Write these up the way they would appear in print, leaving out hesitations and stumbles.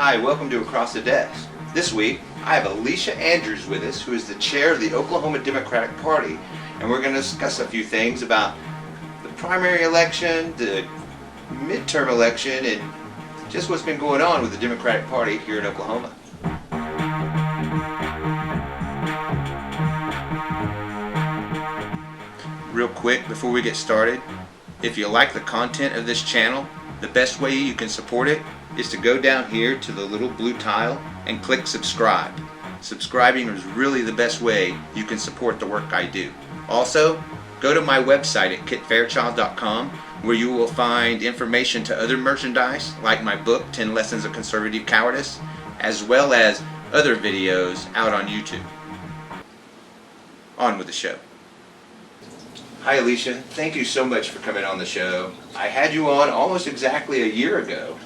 Hi, welcome to Across the Desk. This week, I have Alicia Andrews with us, who is the chair of the Oklahoma Democratic Party, and we're going to discuss a few things about the primary election, the midterm election, and just what's been going on with the Democratic Party here in Oklahoma. Real quick, before we get started, if you like the content of this channel, the best way you can support it is to go down here to the little blue tile and click subscribe. Subscribing is really the best way you can support the work I do. Also, go to my website at kitfairchild.com, where you will find information to other merchandise like my book 10 Lessons of Conservative Cowardice, as well as other videos out on YouTube. On with the show. Hi Alicia, thank you so much for coming on the show. I had you on almost exactly a year ago,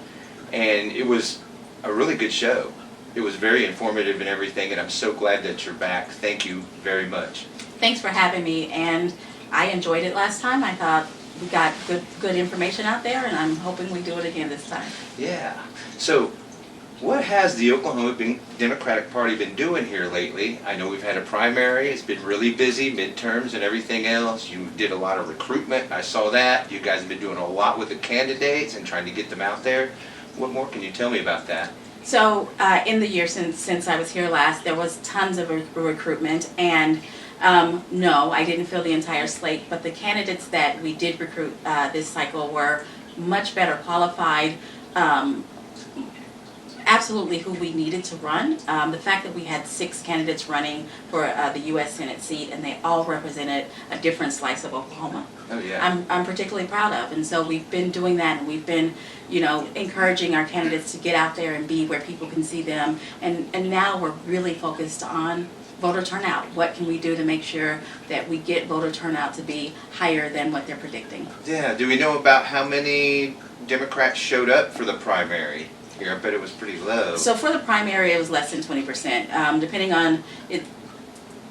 and it was a really good show. It was very informative and everything, and I'm so glad that you're back. Thank you very much. Thanks for having me, and I enjoyed it last time. I thought we got good information out there, and I'm hoping we do it again this time. Yeah. So, what has the Oklahoma Democratic Party been doing here lately? I know we've had a primary. It's been really busy, midterms and everything else. You did a lot of recruitment. I saw that. You guys have been doing a lot with the candidates and trying to get them out there. What more can you tell me about that? So, in the year since I was here last, there was tons of recruitment, and no, I didn't fill the entire slate, but the candidates that we did recruit this cycle were much better qualified, absolutely who we needed to run. The fact that we had 6 candidates running for the U.S. Senate seat, and they all represented a different slice of Oklahoma. Oh, yeah. I'm particularly proud of, and so we've been doing that, and we've been, encouraging our candidates to get out there and be where people can see them, and now we're really focused on voter turnout. What can we do to make sure that we get voter turnout to be higher than what they're predicting? Yeah. Do we know about how many Democrats showed up for the primary? Here, I bet it was pretty low. So for the primary, it was less than 20%. Depending on it,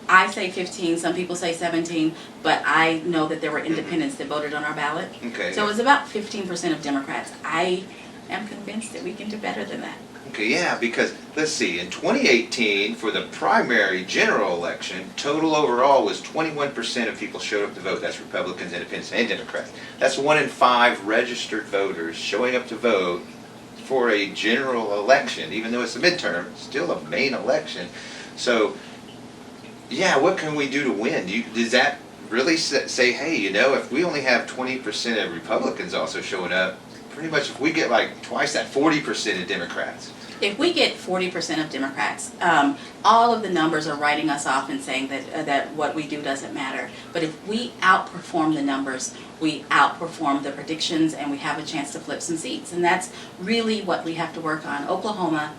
I say 15. Some people say 17, but I know that there were independents that voted on our ballot. Okay. So it was about 15% of Democrats. I am convinced that we can do better than that. Okay, yeah, because let's see, in 2018 for the primary general election, total overall was 21% of people showed up to vote. That's Republicans, Independents, and Democrats. That's 1 in 5 registered voters showing up to vote for a general election. Even though it's a midterm, it's still a main election. So, yeah, what can we do to win? Does that really say, hey, if we only have 20% of Republicans also showing up, pretty much if we get like twice that, 40% of Democrats? If we get 40% of Democrats, all of the numbers are writing us off and saying that what we do doesn't matter. But if we outperform the numbers, we outperform the predictions, and we have a chance to flip some seats. And that's really what we have to work on. Oklahoma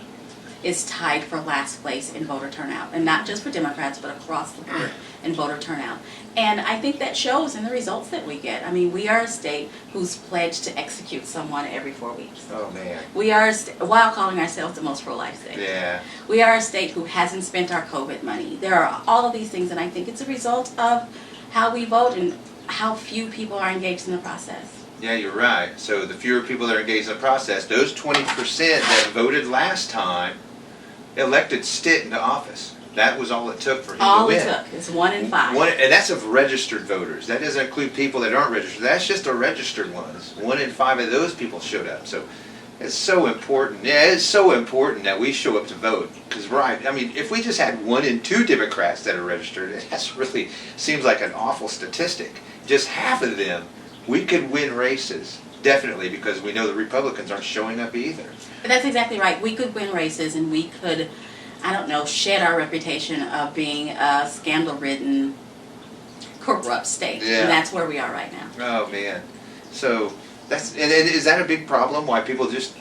is tied for last place in voter turnout, and not just for Democrats, but across the board in voter turnout. And I think that shows in the results that we get. I mean, we are a state who's pledged to execute someone every 4 weeks. Oh, man. We are, while calling ourselves the most pro-life state. Yeah. We are a state who hasn't spent our COVID money. There are all of these things, and I think it's a result of how we vote and how few people are engaged in the process. Yeah, you're right. So the fewer people that are engaged in the process, those 20% that voted last time elected Stitt into office. That was all it took for him to win. All it took is 1 in 5. And that's of registered voters. That doesn't include people that aren't registered. That's just the registered ones. 1 in 5 of those people showed up. So it's so important. Yeah, it's so important that we show up to vote. Because, right, I mean, if we just had 1 in 2 Democrats that are registered, that really seems like an awful statistic. Just half of them, we could win races. Definitely, because we know the Republicans aren't showing up either. But that's exactly right. We could win races, and we could, shed our reputation of being a scandal-ridden, corrupt state. Yeah. And that's where we are right now. Oh, man. So, is that a big problem, why people just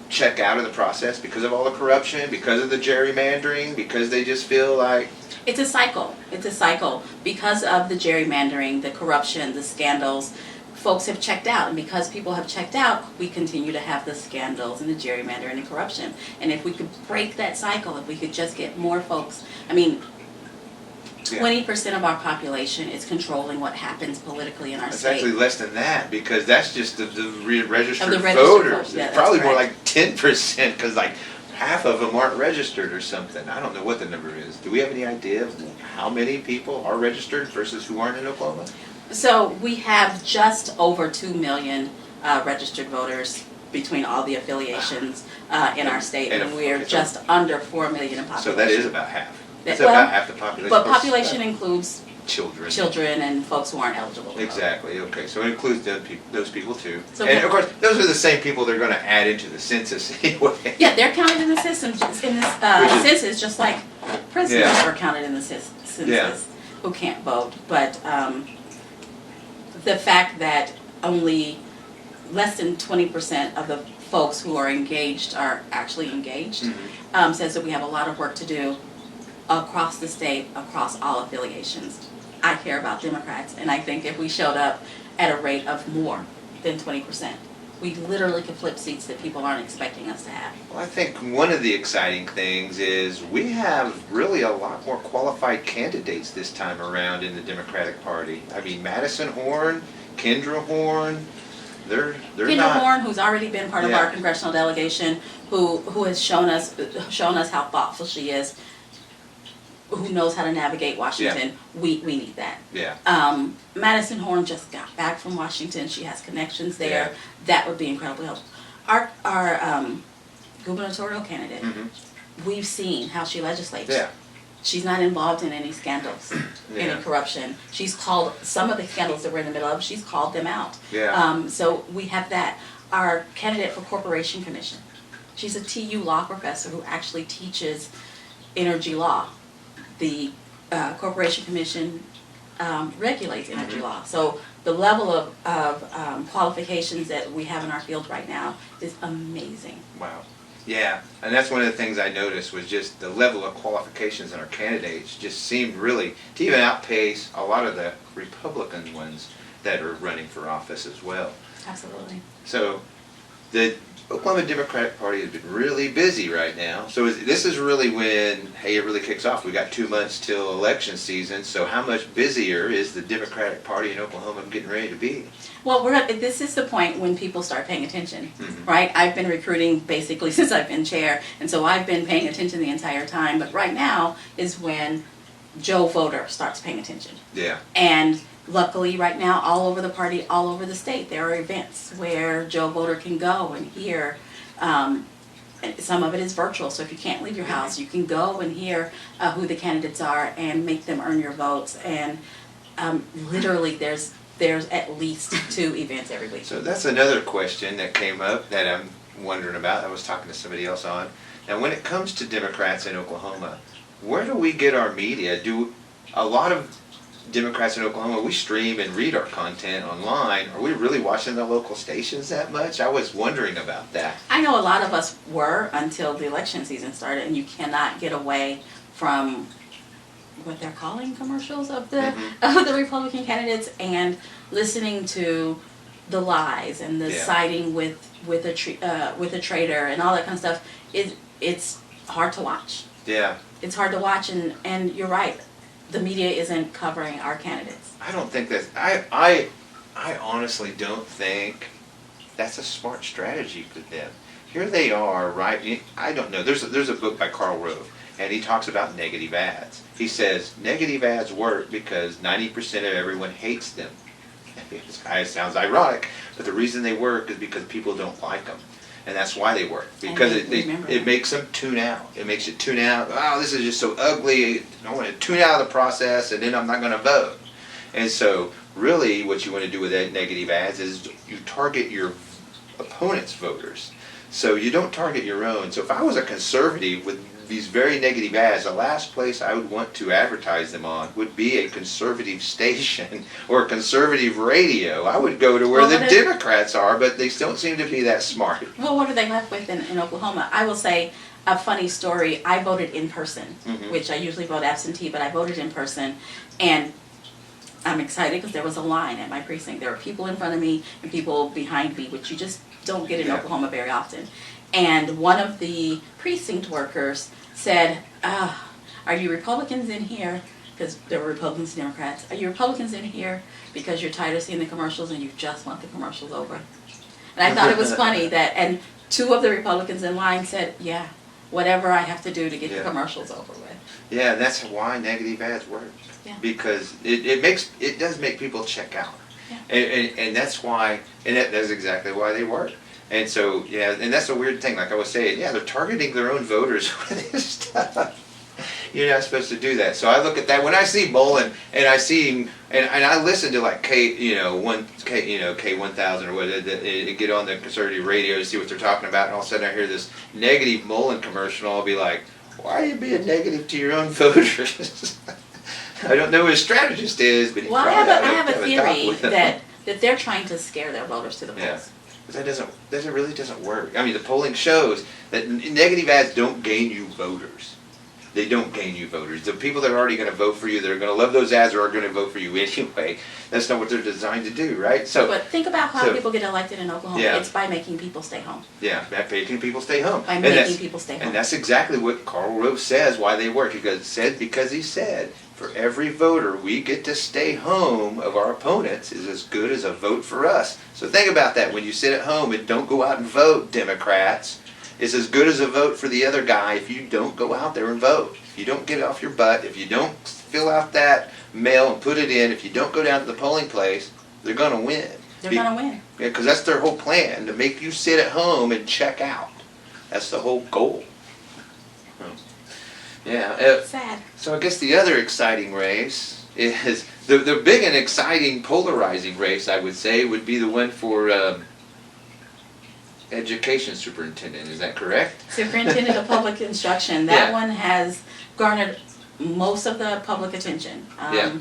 check out of the process? Because of all the corruption, because of the gerrymandering, because they just feel like... It's a cycle. It's a cycle. Because of the gerrymandering, the corruption, the scandals, folks have checked out, and because people have checked out, we continue to have the scandals and the gerrymandering and the corruption. And if we could break that cycle, if we could just get more folks, 20% of our population is controlling what happens politically in our It's state. actually less than that, because that's just the registered Of the registered voters. voters. Yeah, It's probably that's more right. like 10%, because like half of them aren't registered or something. I don't know what the number is. Do we have any idea of how many people are registered versus who aren't in Oklahoma? So we have just over 2 million registered voters between all the affiliations in our state, and we are just under 4 million in population. So that is about half. That's Well, about half the population. But population includes children and folks who aren't eligible to vote. Exactly. Okay, so it includes those people too. So and of course, those are the same people they're going to add into the census anyway. Yeah, they're counted in the system in this census, just like prisoners are counted in the census who can't vote. But the fact that only less than 20% of the folks who are engaged are actually engaged says that we have a lot of work to do across the state, across all affiliations. I care about Democrats, and I think if we showed up at a rate of more than 20%, we literally could flip seats that people aren't expecting us to have. Well, I think one of the exciting things is we have really a lot more qualified candidates this time around in the Democratic Party. I mean, Madison Horn, Kendra Horn, they're Kendra not... Horn, who's already been part of our congressional delegation, who has shown us how thoughtful she is, who knows how to navigate Washington. We need that. Yeah. Madison Horn just got back from Washington. She has connections there. Yeah. That would be incredibly helpful. Our gubernatorial candidate, we've seen how she legislates. Yeah. She's not involved in any scandals, any corruption. She's called some of the scandals that we're in the middle of. She's called them out. Yeah. So we have that. Our candidate for Corporation Commission, she's a TU law professor who actually teaches energy law. The Corporation Commission regulates energy law. So the level of qualifications that we have in our field right now is amazing. Wow. Yeah, and that's one of the things I noticed was just the level of qualifications in our candidates just seemed really to even outpace a lot of the Republican ones that are running for office as well. Absolutely. So the Oklahoma Democratic Party has been really busy right now. So this is really when, hey, it really kicks off. We got 2 months till election season. So how much busier is the Democratic Party in Oklahoma getting ready to be? Well, this is the point when people start paying attention, right? I've been recruiting basically since I've been chair, and so I've been paying attention the entire time. But right now is when Joe Voter starts paying attention. Yeah. And luckily, right now, all over the party, all over the state, there are events where Joe Voter can go and hear. And some of it is virtual, so if you can't leave your house, you can go and hear who the candidates are and make them earn your votes. And literally, there's at least 2 events every week. So that's another question that came up that I'm wondering about. I was talking to somebody else on. Now, when it comes to Democrats in Oklahoma, where do we get our media? Do a lot of Democrats in Oklahoma, we stream and read our content online. Are we really watching the local stations that much? I was wondering about that. I know a lot of us were until the election season started, and you cannot get away from what they're calling commercials of the Republican candidates and listening to the lies and the siding with a traitor and all that kind of stuff. It's hard to watch. Yeah. It's hard to watch, and you're right. The media isn't covering our candidates. I don't think that's, I honestly don't think that's a smart strategy for them. Here they are, right? I don't know. There's a book by Karl Rove, and he talks about negative ads. He says negative ads work because 90% of everyone hates them. It sounds ironic, but the reason they work is because people don't like them. And that's why they work, because it makes them tune out. It makes you tune out. Oh, this is just so ugly. I want to tune out of the process, and then I'm not going to vote. And so really what you want to do with that negative ads is you target your opponent's voters. So you don't target your own. So if I was a conservative with these very negative ads, the last place I would want to advertise them on would be a conservative station or a conservative radio. I would go to where the Democrats are, but they don't seem to be that smart. Well, what are they left with in Oklahoma? I will say a funny story. I voted in person, which I usually vote absentee, but I voted in person, and I'm excited because there was a line at my precinct. There were people in front of me and people behind me, which you just don't get in Oklahoma very often. And one of the precinct workers said, are you Republicans in here? Because there were Republicans and Democrats. Are you Republicans in here because you're tired of seeing the commercials and you just want the commercials over? And I thought it was funny that, and 2 of the Republicans in line said, yeah, whatever I have to do to get the Yeah. commercials over with. Yeah, that's why negative ads work. Yeah. Because it does make people check out. Yeah. And that's why, and that's exactly why they work. And so, yeah, and that's a weird thing. Like I was saying, yeah, they're targeting their own voters with this stuff. You're not supposed to do that. So I look at that when I see Mullen, and I see him, and I listen to like K1000 or whatever, get on the conservative radio to see what they're talking about, and all of a sudden I hear this negative Mullen commercial, and I'll be like, why are you being negative to your own voters? I don't know who his strategist is, but he Well, I probably ought to have a have a talk theory with him. that they're trying to scare their voters to the Yeah. polls. But that really doesn't work. I mean, the polling shows that negative ads don't gain you voters. They don't gain you voters. The people that are already going to vote for you, that are going to love those ads, are going to vote for you anyway. That's not what they're designed to do, right? So, But think about how people get elected in Oklahoma. Yeah. It's by making people stay home. yeah, by making people stay home. By And making that's- people stay home. And that's exactly what Karl Rove says why they work. Because he said, for every voter we get to stay home of our opponents is as good as a vote for us. So think about that when you sit at home and don't go out and vote, Democrats. It's as good as a vote for the other guy if you don't go out there and vote. If you don't get off your butt, if you don't fill out that mail and put it in, if you don't go down to the polling place, they're going to win. They're going to win. Yeah, because that's their whole plan, to make you sit at home and check out. That's the whole goal. Yeah. Sad. So I guess the other exciting race is, the big and exciting polarizing race, I would say, would be the one for education superintendent. Is that correct? Superintendent of Public Instruction. That Yeah. one has garnered most of the public attention. Yeah.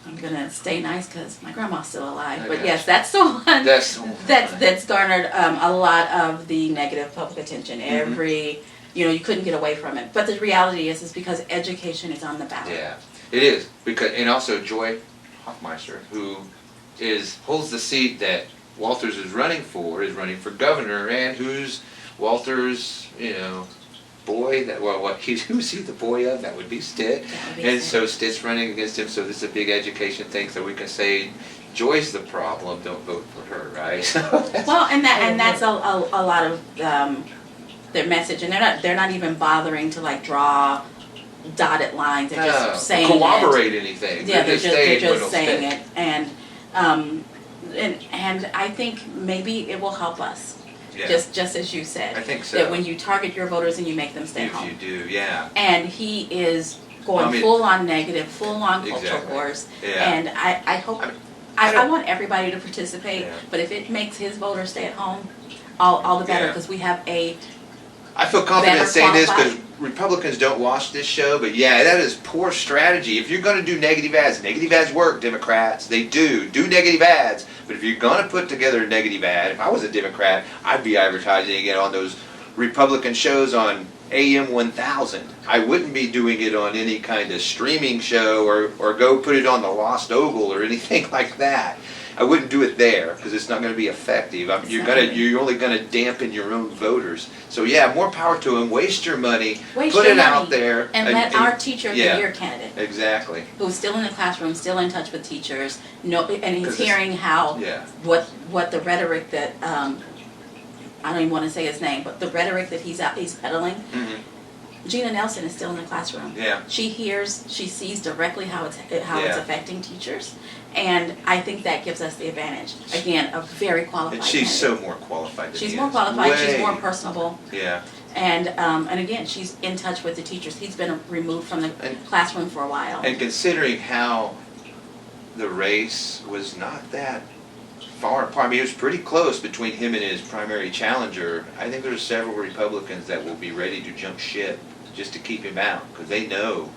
I'm gonna stay nice because my grandma's still alive. I But got yes, you. that's the one. That's the one. That's garnered a lot of the negative public attention. Mm-hmm. You couldn't get away from it. But the reality is because education is on the ballot. Yeah, it is, because, and also Joy Hoffmeister, who holds the seat that Walters is running for governor, and who's Walters, boy, who's he the boy of? That would be Stitt. That would be And Stitt. so Stitt's running against him, so this is a big education thing, so we can say Joy's the problem, don't vote for her, right? Well, and that's a lot of their message, and they're not even bothering to like draw dotted lines. They're just saying corroborate anything. Yeah, they're saying just what'll saying stick. it, and I think maybe it will help us. Yeah. Just as you said. I think so. That when you target your voters and you make them stay If home. you do, yeah. And he is going I mean- full on negative, full on culture Exactly. wars. Yeah. And I hope, I I want everybody to participate, Yeah. but if it makes his voters stay at home, all the better, Yeah. because we have a I feel confident better saying this because qualified. Republicans don't watch this show, but yeah, that is poor strategy. If you're going to do negative ads work, Democrats. They do negative ads. But if you're going to put together a negative ad, if I was a Democrat, I'd be advertising it on those Republican shows on AM 1000. I wouldn't be doing it on any kind of streaming show or go put it on the Lost Ogle or anything like that. I wouldn't do it there because it's not going to be effective. You're only going to dampen your own voters. So yeah, more power to them. Waste your money. Waste Put your it out money there. and let our teacher be yeah. your candidate, Exactly. who's still in the classroom, still in touch with teachers, and he's 'Cause hearing how Yeah. what the rhetoric that I don't even want to say his name, but the rhetoric that he's peddling. Hmm. Gina Nelson is still in the classroom. Yeah. She sees directly how it's Yeah. affecting teachers, and I think that gives us the advantage. Again, a very qualified And she's candidate. so more qualified than She's he more is. qualified. She's Way. more personable, Yeah. and again, she's in touch with the teachers. He's been removed from the And- classroom for a while. And considering how the race was not that far apart, I mean, it was pretty close between him and his primary challenger. I think there's several Republicans that will be ready to jump ship just to keep him out because they know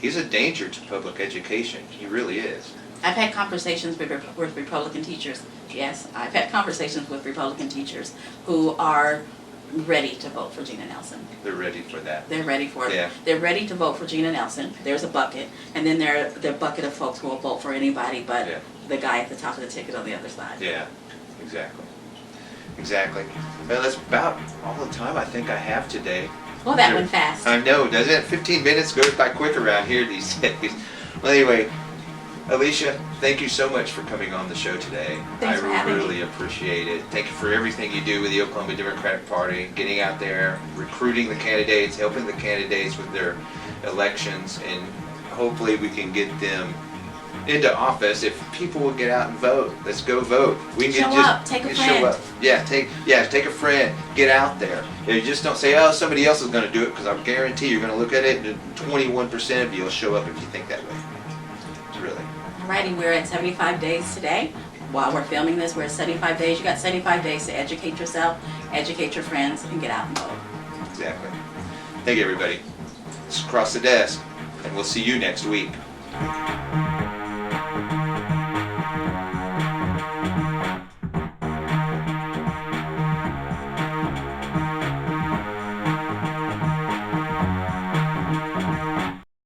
he's a danger to public education. He really is. I've had conversations with Republican teachers. Yes, I've had conversations with Republican teachers who are ready to vote for Gina Nelson. They're ready for that. They're ready for it. Yeah. They're ready to vote for Gina Nelson. There's a bucket. And then there's the bucket of folks who will vote for anybody but Yeah. the guy at the top of the ticket on the other side. Yeah, exactly. Exactly. Well, that's about all the time I think I have today. Well, that went fast. I know, doesn't it? 15 minutes goes by quick around here these days. Well, anyway, Alicia, thank you so much for coming on the show today. Thanks for having me. I really appreciate it. Thank you for everything you do with the Oklahoma Democratic Party, getting out there, recruiting the candidates, helping the candidates with their elections, and hopefully we can get them into office. If people will get out and vote, let's go vote. We Show up, take a friend. Show up. Yeah, take a friend. Get out there. You just don't say, oh, somebody else is going to do it, because I guarantee you're going to look at it and 21% of you will show up if you think that way. Really. Alrighty, we're at 75 days today. While we're filming this, we're at 75 days. You got 75 days to educate yourself, educate your friends, and get out and vote. Exactly. Thank you, everybody. Let's cross the desk, and we'll see you next week.